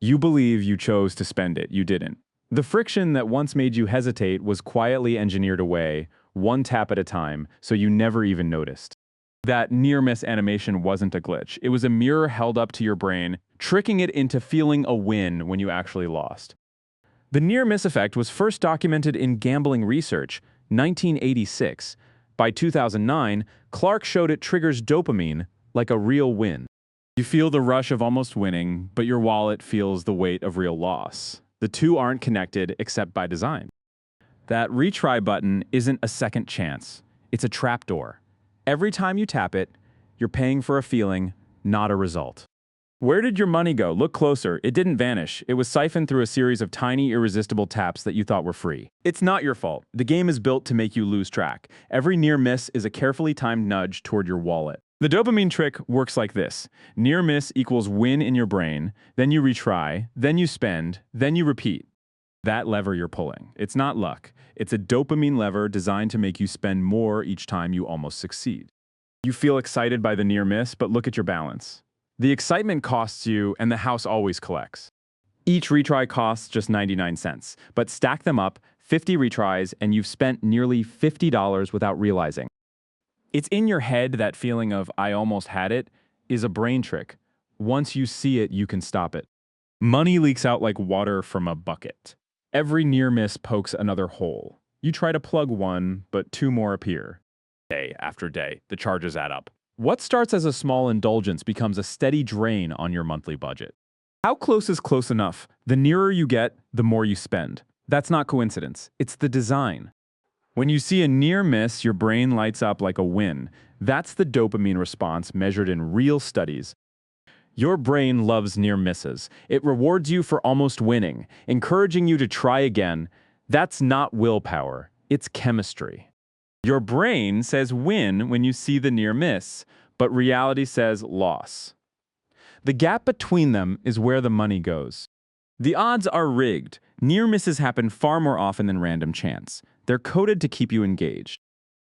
You believe you chose to spend it, you didn't. The friction that once made you hesitate was quietly engineered away, one tap at a time, so you never even noticed. That near-miss animation wasn't a glitch. It was a mirror held up to your brain, tricking it into feeling a win when you actually lost. The near-miss effect was first documented in gambling research, 1986. By 2009, Clark showed it triggers dopamine like a real win. You feel the rush of almost winning, but your wallet feels the weight of real loss. The two aren't connected except by design. That retry button isn't a second chance. It's a trapdoor. Every time you tap it, you're paying for a feeling, not a result. Where did your money go? Look closer. It didn't vanish. It was siphoned through a series of tiny, irresistible taps that you thought were free. It's not your fault. The game is built to make you lose track. Every near miss is a carefully timed nudge toward your wallet. The dopamine trick works like this. Near miss equals win in your brain, then you retry, then you spend, then you repeat. That lever you're pulling. It's not luck. It's a dopamine lever designed to make you spend more each time you almost succeed. You feel excited by the near miss, but look at your balance. The excitement costs you, and the house always collects. Each retry costs just 99 cents, but stack them up, 50 retries, and you've spent nearly $50 without realizing. It's in your head that feeling of "I almost had it" is a brain trick. Once you see it, you can stop it. Money leaks out like water from a bucket. Every near miss pokes another hole. You try to plug one, but two more appear. Day after day, the charges add up. What starts as a small indulgence becomes a steady drain on your monthly budget. How close is close enough? The nearer you get, the more you spend. That's not coincidence. It's the design. When you see a near miss, your brain lights up like a win. That's the dopamine response measured in real studies. Your brain loves near misses. It rewards you for almost winning, encouraging you to try again. That's not willpower. It's chemistry. Your brain says win when you see the near miss, but reality says loss. The gap between them is where the money goes. The odds are rigged. Near misses happen far more often than random chance. They're coded to keep you engaged.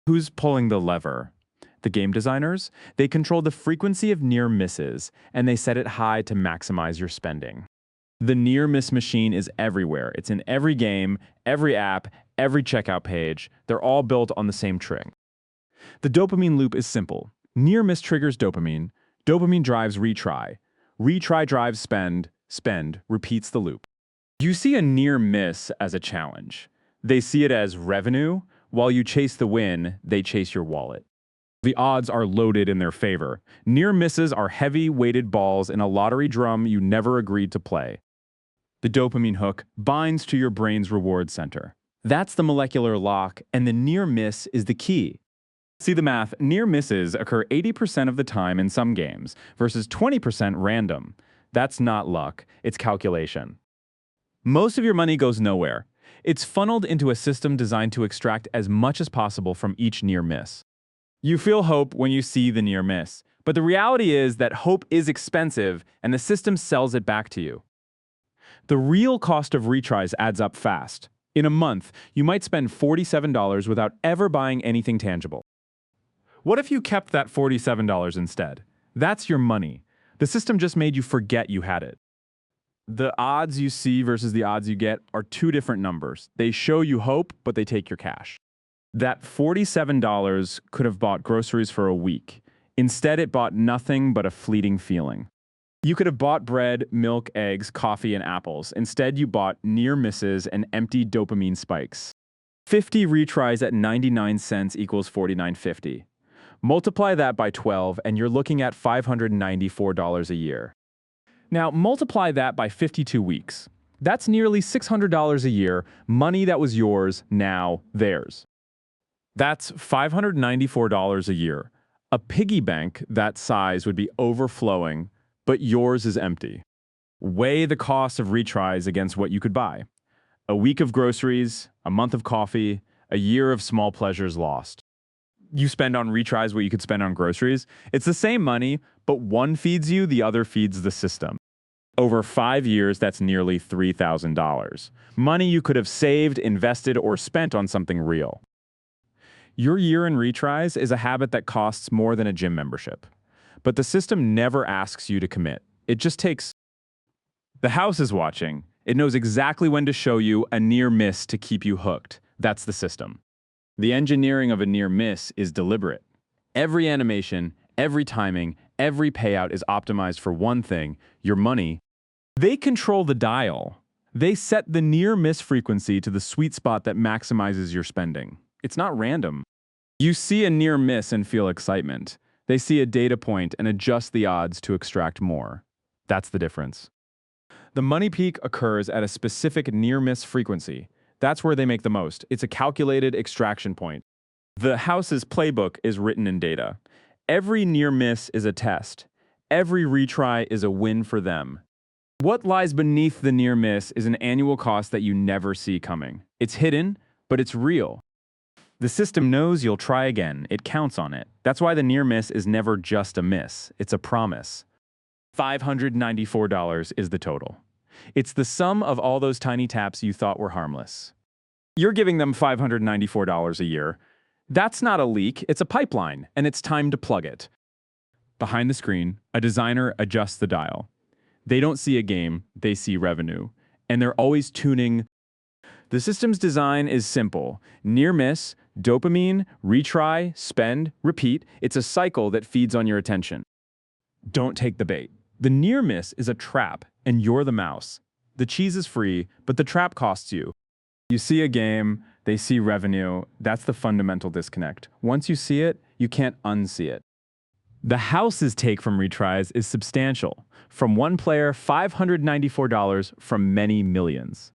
Who's pulling the lever? The game designers? They control the frequency of near misses, and they set it high to maximize your spending. The near miss machine is everywhere. It's in every game, every app, every checkout page. They're all built on the same trick. The dopamine loop is simple. Near miss triggers dopamine. Dopamine drives retry. Retry drives spend. Spend repeats the loop. You see a near miss as a challenge. They see it as revenue. While you chase the win, they chase your wallet. The odds are loaded in their favor. Near misses are heavy, weighted balls in a lottery drum you never agreed to play. The dopamine hook binds to your brain's reward center. That's the molecular lock, and the near miss is the key. See the math. Near misses occur 80% of the time in some games, versus 20% random. That's not luck, it's calculation. Most of your money goes nowhere. It's funneled into a system designed to extract as much as possible from each near miss. You feel hope when you see the near miss, but the reality is that hope is expensive and the system sells it back to you. The real cost of retries adds up fast. In a month, you might spend $47 without ever buying anything tangible. What if you kept that $47 instead? That's your money. The system just made you forget you had it. The odds you see versus the odds you get are two different numbers. They show you hope, but they take your cash. That $47 could have bought groceries for a week. Instead, it bought nothing but a fleeting feeling. You could have bought bread, milk, eggs, coffee, and apples. Instead, you bought near misses and empty dopamine spikes. 50 retries at 99 cents equals $49.50. Multiply that by 12, and you're looking at $594 a year. Now, multiply that by 52 weeks. That's nearly $600 a year, money that was yours, now theirs. That's $594 a year. A piggy bank that size would be overflowing, but yours is empty. Weigh the cost of retries against what you could buy. A week of groceries, a month of coffee, a year of small pleasures lost. You spend on retries what you could spend on groceries. It's the same money, but one feeds you, the other feeds the system. Over 5 years, that's nearly $3,000. Money you could have saved, invested, or spent on something real. Your year in retries is a habit that costs more than a gym membership. But the system never asks you to commit. It just takes The house is watching. It knows exactly when to show you a near miss to keep you hooked. That's the system. The engineering of a near miss is deliberate. Every animation, every timing, every payout is optimized for one thing, your money. They control the dial. They set the near miss frequency to the sweet spot that maximizes your spending. It's not random. You see a near miss and feel excitement. They see a data point and adjust the odds to extract more. That's the difference. The money peak occurs at a specific near miss frequency. That's where they make the most. It's a calculated extraction point. The house's playbook is written in data. Every near miss is a test. Every retry is a win for them. What lies beneath the near miss is an annual cost that you never see coming. It's hidden, but it's real. The system knows you'll try again. It counts on it. That's why the near miss is never just a miss. It's a promise. $594 is the total. It's the sum of all those tiny taps you thought were harmless. You're giving them $594 a year. That's not a leak, it's a pipeline, and it's time to plug it. Behind the screen, a designer adjusts the dial. They don't see a game, they see revenue. And they're always tuning. The system's design is simple. Near miss, dopamine, retry, spend, repeat. It's a cycle that feeds on your attention. Don't take the bait. The near miss is a trap, and you're the mouse. The cheese is free, but the trap costs you. You see a game, they see revenue. That's the fundamental disconnect. Once you see it, you can't unsee it. The house's take from retries is substantial. From one player, $594 from many millions.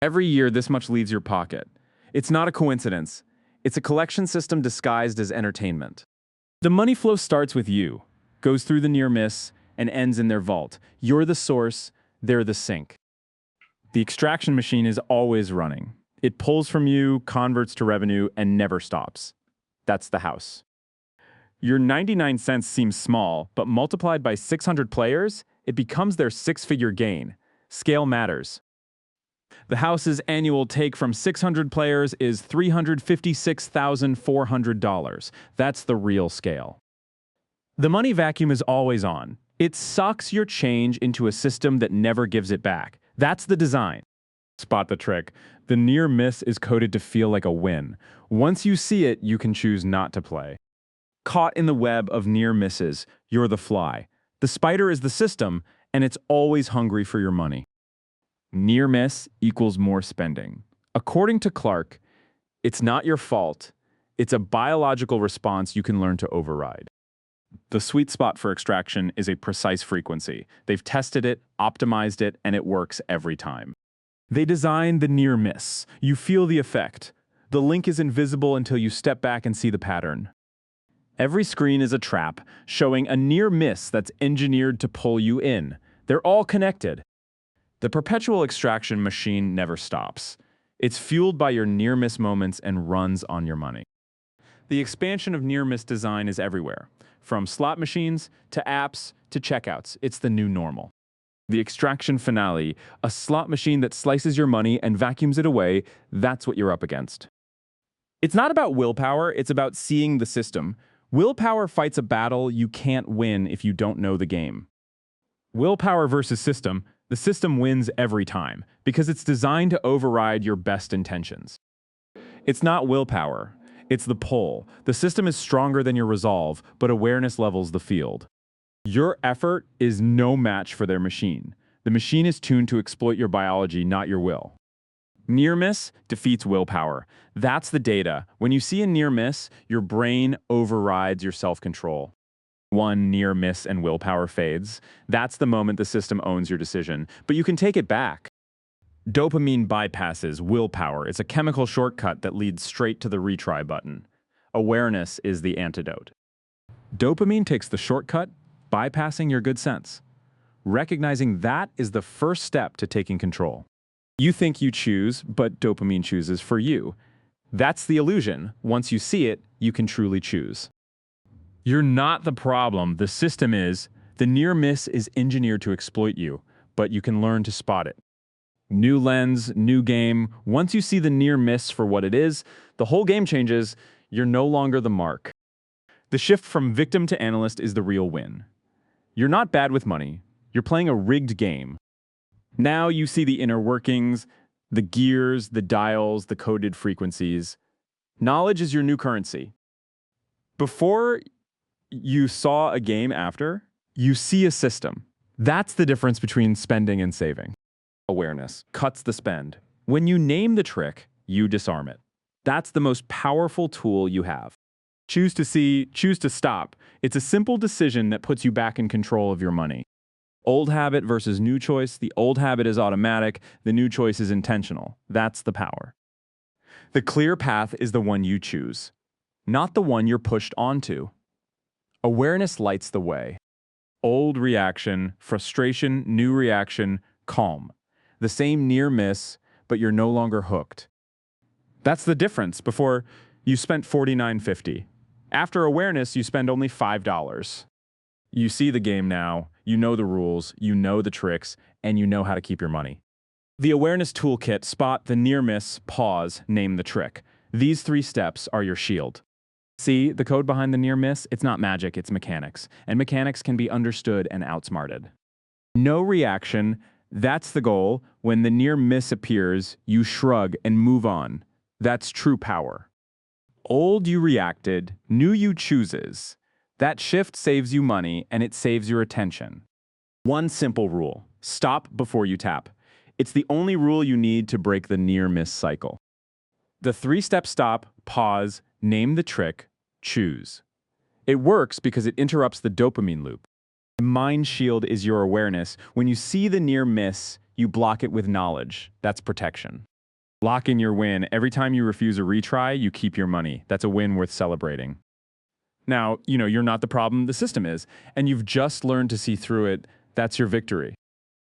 Every year, this much leaves your pocket. It's not a coincidence. It's a collection system disguised as entertainment. The money flow starts with you, goes through the near miss, and ends in their vault. You're the source, they're the sink. The extraction machine is always running. It pulls from you, converts to revenue, and never stops. That's the house. Your 99 cents seems small, but multiplied by 600 players, it becomes their six-figure gain. Scale matters. The house's annual take from 600 players is $356,400. That's the real scale. The money vacuum is always on. It sucks your change into a system that never gives it back. That's the design. Spot the trick. The near miss is coded to feel like a win. Once you see it, you can choose not to play. Caught in the web of near misses, you're the fly. The spider is the system, and it's always hungry for your money. Near miss equals more spending. According to Clark, it's not your fault. It's a biological response you can learn to override. The sweet spot for extraction is a precise frequency. They've tested it, optimized it, and it works every time. They designed the near miss. You feel the effect. The link is invisible until you step back and see the pattern. Every screen is a trap, showing a near miss that's engineered to pull you in. They're all connected. The perpetual extraction machine never stops. It's fueled by your near miss moments and runs on your money. The expansion of near miss design is everywhere. From slot machines to apps to checkouts, it's the new normal. The extraction finale, a slot machine that slices your money and vacuums it away, that's what you're up against. It's not about willpower, it's about seeing the system. Willpower fights a battle you can't win if you don't know the game. Willpower versus system, the system wins every time because it's designed to override your best intentions. It's not willpower. It's the pull. The system is stronger than your resolve, but awareness levels the field. Your effort is no match for their machine. The machine is tuned to exploit your biology, not your will. Near miss defeats willpower. That's the data. When you see a near miss, your brain overrides your self-control. One near miss and willpower fades. That's the moment the system owns your decision, but you can take it back. Dopamine bypasses willpower. It's a chemical shortcut that leads straight to the retry button. Awareness is the antidote. Dopamine takes the shortcut, bypassing your good sense. Recognizing that is the first step to taking control. You think you choose, but dopamine chooses for you. That's the illusion. Once you see it, you can truly choose. You're not the problem, the system is. The near miss is engineered to exploit you, but you can learn to spot it. New lens, new game. Once you see the near miss for what it is, the whole game changes. You're no longer the mark. The shift from victim to analyst is the real win. You're not bad with money. You're playing a rigged game. Now you see the inner workings, the gears, the dials, the coded frequencies. Knowledge is your new currency. Before you saw a game after, you see a system. That's the difference between spending and saving. Awareness cuts the spend. When you name the trick, you disarm it. That's the most powerful tool you have. Choose to see, choose to stop. It's a simple decision that puts you back in control of your money. Old habit versus new choice. The old habit is automatic. The new choice is intentional. That's the power. The clear path is the one you choose, not the one you're pushed onto. Awareness lights the way. Old reaction, frustration, new reaction, calm. The same near miss, but you're no longer hooked. That's the difference. Before, you spent $49.50. After awareness, you spend only $5. You see the game now, you know the rules, you know the tricks, and you know how to keep your money. The awareness toolkit: spot the near miss, pause, name the trick. These 3 steps are your shield. See, the code behind the near miss? It's not magic, it's mechanics. And mechanics can be understood and outsmarted. No reaction, that's the goal. When the near miss appears, you shrug and move on. That's true power. Old you reacted, new you chooses. That shift saves you money and it saves your attention. One simple rule: stop before you tap. It's the only rule you need to break the near-miss cycle. The 3-step stop, pause, name the trick, choose. It works because it interrupts the dopamine loop. The mind shield is your awareness. When you see the near-miss, you block it with knowledge. That's protection. Lock in your win. Every time you refuse a retry, you keep your money. That's a win worth celebrating. Now, you're not the problem, the system is, and you've just learned to see through it. That's your victory.